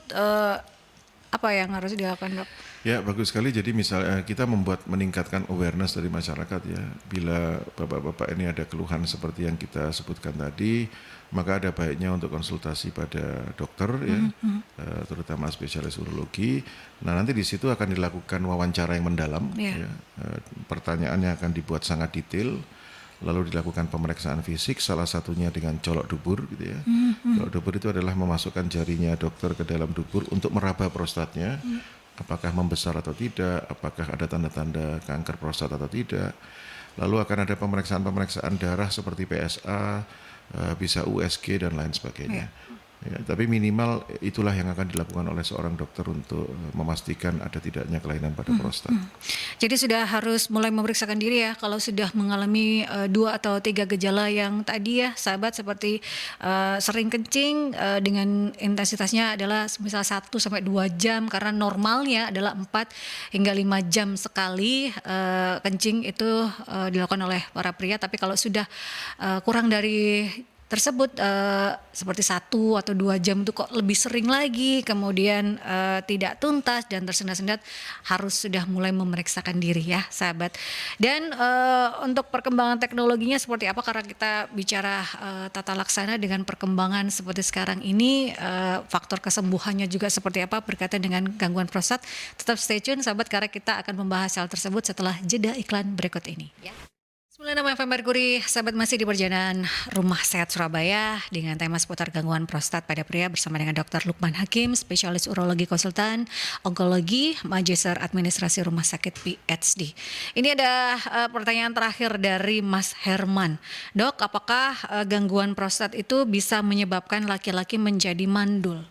apa yang harus dilakukan, Dok? Ya, bagus sekali. Jadi misalnya kita meningkatkan awareness dari masyarakat ya. Bila bapak-bapak ini ada keluhan seperti yang kita sebutkan tadi, maka ada baiknya untuk konsultasi pada dokter ya, terutama spesialis urologi. Nah, nanti di situ akan dilakukan wawancara yang mendalam ya. Pertanyaannya akan dibuat sangat detail. Lalu dilakukan pemeriksaan fisik, salah satunya dengan colok dubur gitu ya. Colok dubur itu adalah memasukkan jarinya dokter ke dalam dubur untuk meraba prostatnya, apakah membesar atau tidak, apakah ada tanda-tanda kanker prostat atau tidak. Lalu akan ada pemeriksaan-pemeriksaan darah seperti PSA, bisa USG dan lain sebagainya. Ya, tapi minimal itulah yang akan dilakukan oleh seorang dokter untuk memastikan ada tidaknya kelainan pada prostat. Jadi sudah harus mulai memeriksakan diri ya kalau sudah mengalami 2 atau 3 gejala yang tadi ya sahabat, seperti sering kencing dengan intensitasnya adalah misal 1 sampai 2 jam karena normalnya adalah 4 hingga 5 jam sekali kencing itu dilakukan oleh para pria, tapi kalau sudah kurang dari tersebut seperti 1 atau 2 jam itu kok lebih sering lagi, kemudian tidak tuntas dan tersendat-sendat, harus sudah mulai memeriksakan diri ya sahabat. Dan untuk perkembangan teknologinya seperti apa, karena kita bicara tata laksana dengan perkembangan seperti sekarang ini, faktor kesembuhannya juga seperti apa berkaitan dengan gangguan prostat. Tetap stay tune sahabat, karena kita akan membahas hal tersebut setelah jeda iklan berikut ini ya. 96 FM Merkuri, sahabat masih di perjalanan Rumah Sehat Surabaya dengan tema seputar gangguan prostat pada pria bersama dengan Dr. Lukman Hakim, spesialis urologi konsultan, onkologi, magister administrasi rumah sakit PhD. Ini ada pertanyaan terakhir dari Mas Herman. Dok, apakah gangguan prostat itu bisa menyebabkan laki-laki menjadi mandul?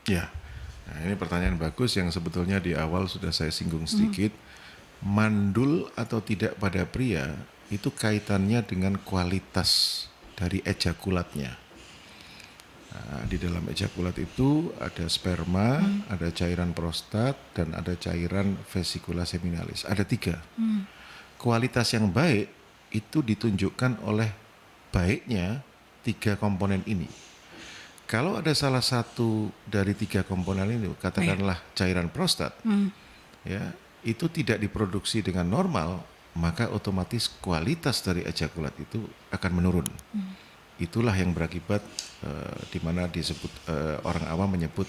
Ya, nah, ini pertanyaan bagus yang sebetulnya di awal sudah saya singgung sedikit. Mandul atau tidak pada pria itu kaitannya dengan kualitas dari ejakulatnya. Nah, di dalam ejakulat itu ada sperma, ada cairan prostat, dan ada cairan vesikula seminalis. Ada 3. Kualitas yang baik itu ditunjukkan oleh baiknya 3 komponen ini. Kalau ada salah satu dari 3 komponen ini, katakanlah cairan prostat, ya, itu tidak diproduksi dengan normal, maka otomatis kualitas dari ejakulat itu akan menurun. Itulah yang berakibat di mana disebut orang awam menyebut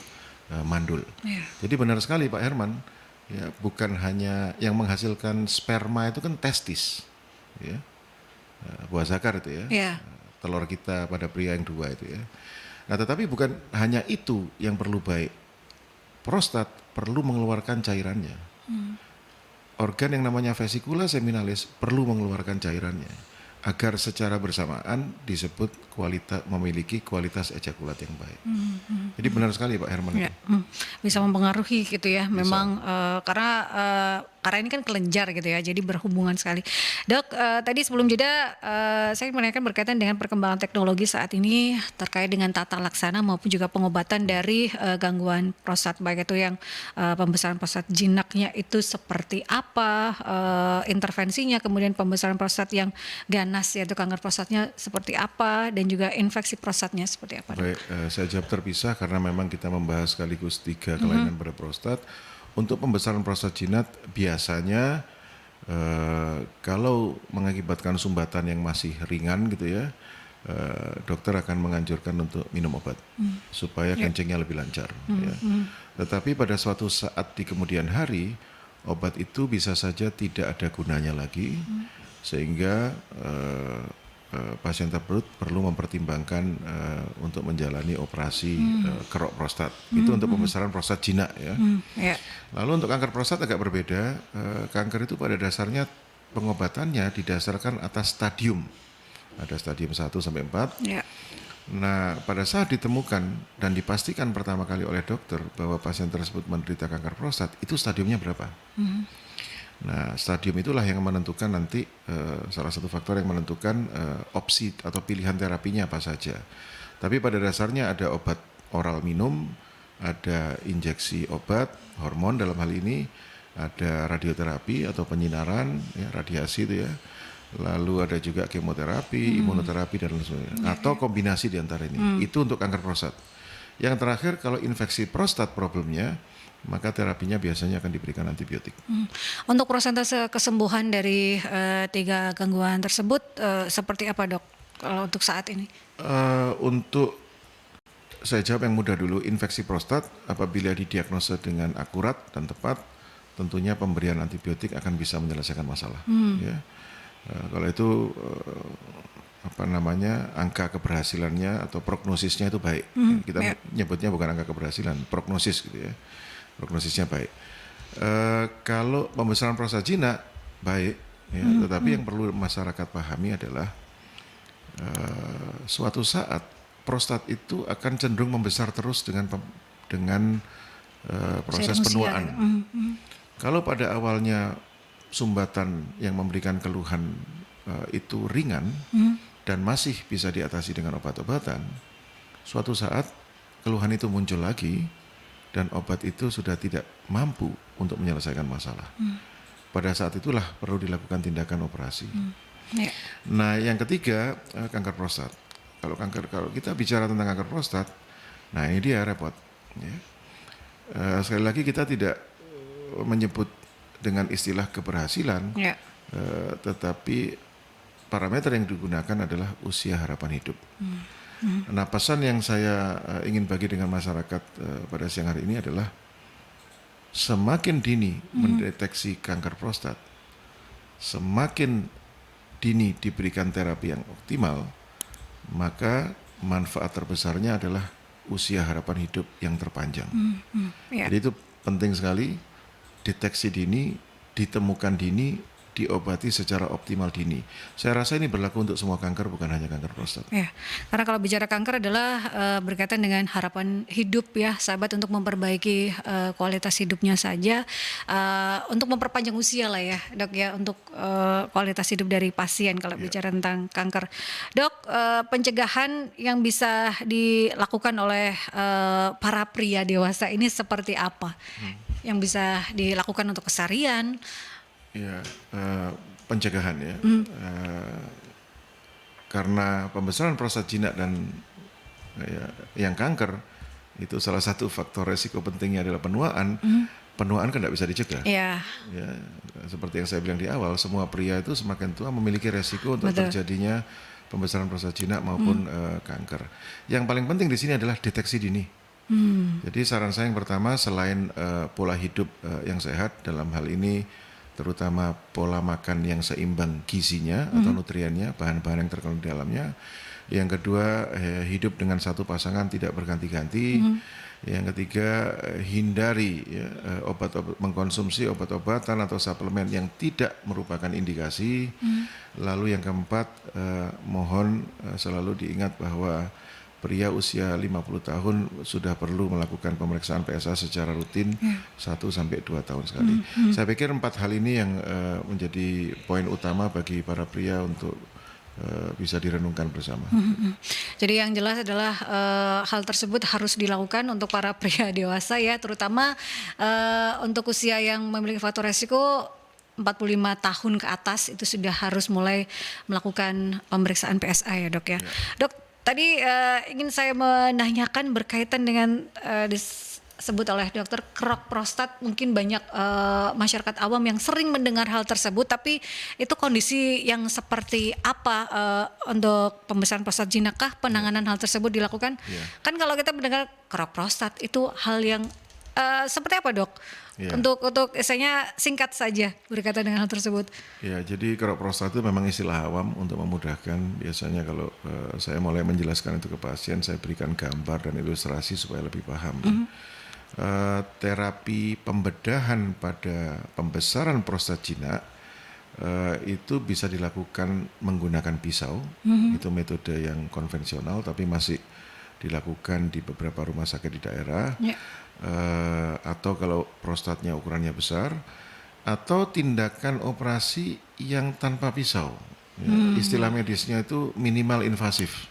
mandul. Jadi benar sekali Pak Herman, ya, bukan hanya yang menghasilkan sperma itu kan testis, ya, buah zakar itu ya, telur kita pada pria yang 2 itu ya. Nah, tetapi bukan hanya itu yang perlu baik. Prostat perlu mengeluarkan cairannya. Organ yang namanya vesikula seminalis perlu mengeluarkan cairannya agar secara bersamaan disebut memiliki kualitas ejakulat yang baik. Jadi benar sekali Pak Herman. Ya, bisa mempengaruhi gitu ya. Memang karena ini kan kelenjar gitu ya, jadi berhubungan sekali. Dok, tadi sebelum jeda saya menanyakan berkaitan dengan perkembangan teknologi saat ini terkait dengan tata laksana maupun juga pengobatan dari gangguan prostat, baik itu yang pembesaran prostat jinaknya itu seperti apa, intervensinya, kemudian pembesaran prostat yang ganas yaitu kanker prostatnya seperti apa, dan juga infeksi prostatnya seperti apa. Baik, saya jawab terpisah karena memang kita membahas sekaligus 3 kelainan pada prostat. Untuk pembesaran prostat jinat biasanya kalau mengakibatkan sumbatan yang masih ringan gitu ya, dokter akan menganjurkan untuk minum obat supaya kencingnya lebih lancar. Ya. Tetapi pada suatu saat di kemudian hari, obat itu bisa saja tidak ada gunanya lagi, sehingga pasien tersebut perlu mempertimbangkan untuk menjalani operasi kerok prostat. Itu untuk pembesaran prostat jinak ya. Lalu untuk kanker prostat agak berbeda. Kanker itu pada dasarnya pengobatannya didasarkan atas stadium. Ada stadium 1 sampai 4. Nah, pada saat ditemukan dan dipastikan pertama kali oleh dokter bahwa pasien tersebut menderita kanker prostat, itu stadiumnya berapa? Nah, stadium itulah yang menentukan nanti salah satu faktor yang menentukan opsi atau pilihan terapinya apa saja. Tapi pada dasarnya ada obat oral minum, ada injeksi obat, hormon dalam hal ini, ada radioterapi atau penyinaran, ya, radiasi itu ya, lalu ada juga kemoterapi, imunoterapi dan lain sebagainya, atau kombinasi di antara ini. Itu untuk kanker prostat. Yang terakhir, kalau infeksi prostat problemnya, maka terapinya biasanya akan diberikan antibiotik. Untuk persentase kesembuhan dari 3 gangguan tersebut seperti apa, Dok? Kalau untuk saat ini? Untuk saya jawab yang mudah dulu, infeksi prostat apabila didiagnosa dengan akurat dan tepat, tentunya pemberian antibiotik akan bisa menyelesaikan masalah. Ya. Kalau itu angka keberhasilannya atau prognosisnya itu baik. Kita nyebutnya bukan angka keberhasilan, prognosis gitu ya. Prognosisnya baik. Kalau pembesaran prostat jinak baik, ya, tetapi yang perlu masyarakat pahami adalah suatu saat prostat itu akan cenderung membesar terus dengan proses penuaan. Kalau pada awalnya sumbatan yang memberikan keluhan itu ringan dan masih bisa diatasi dengan obat-obatan, suatu saat keluhan itu muncul lagi dan obat itu sudah tidak mampu untuk menyelesaikan masalah. Pada saat itulah perlu dilakukan tindakan operasi. Nah, yang ketiga, kanker prostat. Kalau kita bicara tentang kanker prostat, nah ini dia repot. Ya. Sekali lagi kita tidak menyebut dengan istilah keberhasilan, tetapi parameter yang digunakan adalah usia harapan hidup. Nah, pesan yang saya ingin bagi dengan masyarakat pada siang hari ini adalah semakin dini mendeteksi kanker prostat, semakin dini diberikan terapi yang optimal, maka manfaat terbesarnya adalah usia harapan hidup yang terpanjang. Jadi itu penting sekali, deteksi dini, ditemukan dini, diobati secara optimal dini. Saya rasa ini berlaku untuk semua kanker, bukan hanya kanker prostat. Ya, karena kalau bicara kanker adalah berkaitan dengan harapan hidup ya, sahabat, untuk memperbaiki kualitas hidupnya saja, untuk memperpanjang usia lah ya, Dok ya, untuk kualitas hidup dari pasien kalau bicara tentang kanker. Dok, pencegahan yang bisa dilakukan oleh para pria dewasa ini seperti apa? Yang bisa dilakukan untuk keseharian? Ya, pencegahan ya. Karena pembesaran prostat jinak dan yang kanker itu salah satu faktor resiko pentingnya adalah penuaan. Penuaan kan tidak bisa dicegah. Ya, seperti yang saya bilang di awal, semua pria itu semakin tua memiliki resiko untuk terjadinya pembesaran prostat jinak maupun kanker. Yang paling penting di sini adalah deteksi dini. Jadi saran saya yang pertama, selain pola hidup yang sehat, dalam hal ini terutama pola makan yang seimbang gizinya atau nutriennya, bahan-bahan yang terkandung di dalamnya. Yang kedua, hidup dengan satu pasangan tidak berganti-ganti. Yang ketiga, hindari mengkonsumsi obat-obatan atau suplemen yang tidak merupakan indikasi. Lalu yang keempat, mohon selalu diingat bahwa pria usia 50 tahun sudah perlu melakukan pemeriksaan PSA secara rutin 1-2 tahun sekali. Saya pikir 4 hal ini yang menjadi poin utama bagi para pria untuk bisa direnungkan bersama. Jadi yang jelas adalah hal tersebut harus dilakukan untuk para pria dewasa ya, terutama untuk usia yang memiliki faktor resiko 45 tahun ke atas itu sudah harus mulai melakukan pemeriksaan PSA ya, Dok ya. Dok, tadi ingin saya menanyakan berkaitan dengan disebut oleh dokter kerok prostat. Mungkin banyak masyarakat awam yang sering mendengar hal tersebut, tapi itu kondisi yang seperti apa untuk pembesaran prostat jinak kah penanganan hal tersebut dilakukan? Kan kalau kita mendengar kerok prostat itu hal yang seperti apa, Dok? Untuk istilahnya singkat saja berkaitan dengan hal tersebut. Ya, jadi kerok prostat itu memang istilah awam untuk memudahkan. Biasanya kalau saya mulai menjelaskan itu ke pasien, saya berikan gambar dan ilustrasi supaya lebih paham. Terapi pembedahan pada pembesaran prostat jinak itu bisa dilakukan menggunakan pisau. Itu metode yang konvensional, tapi masih dilakukan di beberapa rumah sakit di daerah. Atau kalau prostatnya ukurannya besar, atau tindakan operasi yang tanpa pisau. Istilah medisnya itu minimal invasif.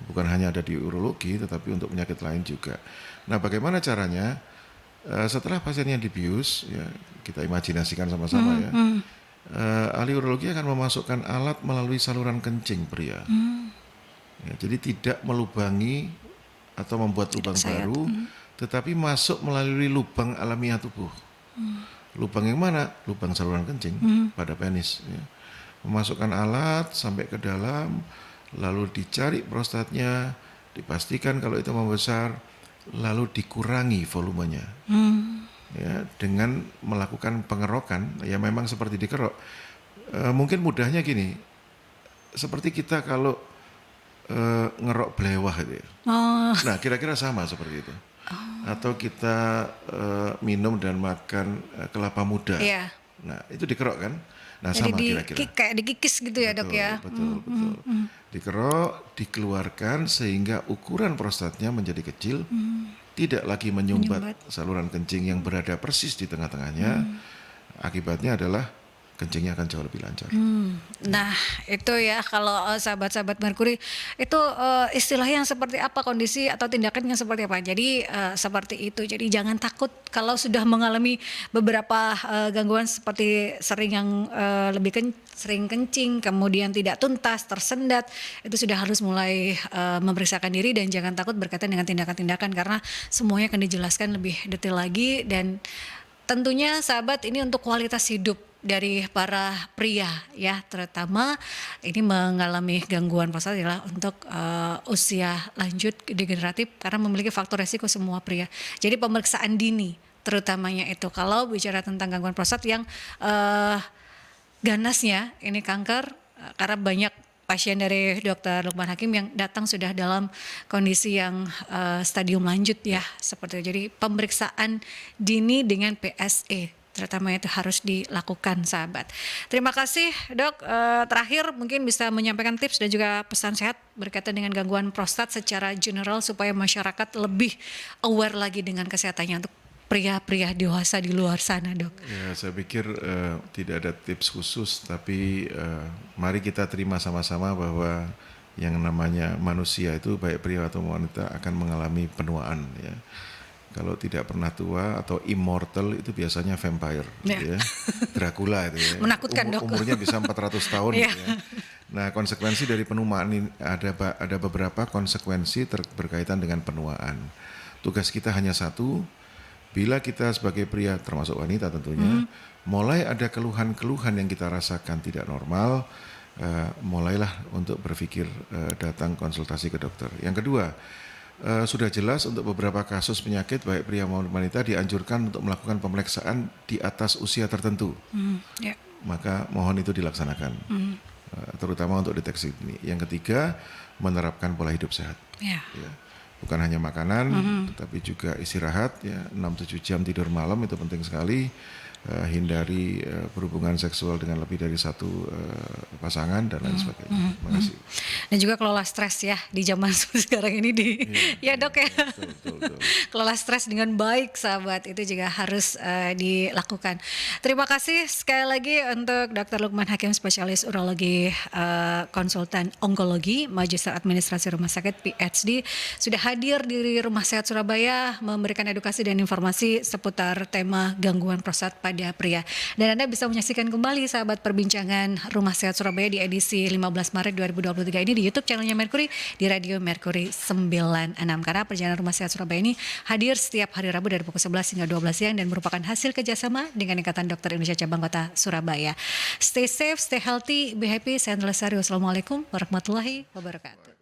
Bukan hanya ada di urologi, tetapi untuk penyakit lain juga. Nah, bagaimana caranya? Setelah pasiennya dibius, ya kita imajinasikan sama-sama ya. ahli urologi akan memasukkan alat melalui saluran kencing pria. Ya, jadi tidak melubangi atau membuat lubang baru, tetapi masuk melalui lubang alamiah tubuh. Lubang yang mana? Lubang saluran kencing pada penis. Ya. Memasukkan alat sampai ke dalam, lalu dicari prostatnya, dipastikan kalau itu membesar, lalu dikurangi volumenya. Ya, dengan melakukan pengerokan, ya memang seperti dikerok. Mungkin mudahnya gini, seperti kita kalau ngerok belewah gitu ya. Nah, kira-kira sama seperti itu. Atau kita minum dan makan kelapa muda. Iya. Nah, itu dikerok kan? Nah, Jadi sama kira-kira. kayak dikikis gitu ya dok ya. Betul. Dikerok, dikeluarkan sehingga ukuran prostatnya menjadi kecil, tidak lagi menyumbat saluran kencing yang berada persis di tengah-tengahnya. Akibatnya adalah kencingnya akan jauh lebih lancar. Nah itu ya kalau sahabat-sahabat Merkuri itu istilah yang seperti apa, kondisi atau tindakan yang seperti apa. Jadi seperti itu. Jadi jangan takut kalau sudah mengalami beberapa gangguan seperti sering yang sering kencing, kemudian tidak tuntas, tersendat, itu sudah harus mulai memeriksakan diri dan jangan takut berkaitan dengan tindakan-tindakan karena semuanya akan dijelaskan lebih detail lagi. Dan tentunya sahabat, ini untuk kualitas hidup dari para pria ya, terutama ini mengalami gangguan prostat adalah untuk usia lanjut degeneratif karena memiliki faktor resiko semua pria. Jadi pemeriksaan dini terutamanya itu kalau bicara tentang gangguan prostat yang ganasnya ini kanker, karena banyak pasien dari Dr. Lukman Hakim yang datang sudah dalam kondisi yang stadium lanjut ya seperti itu. Jadi pemeriksaan dini dengan PSA terutama itu harus dilakukan sahabat. Terima kasih dok. Terakhir mungkin bisa menyampaikan tips dan juga pesan sehat berkaitan dengan gangguan prostat secara general supaya masyarakat lebih aware lagi dengan kesehatannya untuk pria-pria dewasa di luar sana dok. Ya, saya pikir tidak ada tips khusus, tapi mari kita terima sama-sama bahwa yang namanya manusia itu baik pria atau wanita akan mengalami penuaan ya. Kalau tidak pernah tua atau immortal itu biasanya vampire, ya. Dracula itu ya. Menakutkan dok. Umurnya bisa 400 tahun. Ya. Ya. Nah, konsekuensi dari penuaan ini ada beberapa konsekuensi berkaitan dengan penuaan. Tugas kita hanya satu, bila kita sebagai pria termasuk wanita tentunya, mulai ada keluhan-keluhan yang kita rasakan tidak normal, mulailah untuk berpikir datang konsultasi ke dokter. Yang kedua, sudah jelas untuk beberapa kasus penyakit baik pria maupun wanita dianjurkan untuk melakukan pemeriksaan di atas usia tertentu. Maka mohon itu dilaksanakan, terutama untuk deteksi ini. Yang ketiga, menerapkan pola hidup sehat. Ya. Bukan hanya makanan, tetapi juga istirahat. Ya, 6-7 jam tidur malam itu penting sekali. Hindari berhubungan seksual dengan lebih dari satu pasangan dan lain sebagainya. Terima kasih. Dan juga kelola stres ya di zaman sekarang ini ya dok ya. Betul. Kelola stres dengan baik sahabat itu juga harus dilakukan. Terima kasih sekali lagi untuk Dr. Lukman Hakim, spesialis urologi, konsultan onkologi, Magister Administrasi Rumah Sakit PhD, sudah hadir di Rumah Sehat Surabaya memberikan edukasi dan informasi seputar tema gangguan prostat pada pria. Dan Anda bisa menyaksikan kembali sahabat perbincangan Rumah Sehat Surabaya di edisi 15 Maret 2023 ini di YouTube channelnya Merkuri, di Radio Merkuri 96. Karena perjalanan Rumah Sehat Surabaya ini hadir setiap hari Rabu dari pukul 11 hingga 12 siang dan merupakan hasil kerjasama dengan Ikatan Dokter Indonesia Cabang Kota Surabaya. Stay safe, stay healthy, be happy. Saya Andela Sari. Wassalamualaikum warahmatullahi wabarakatuh.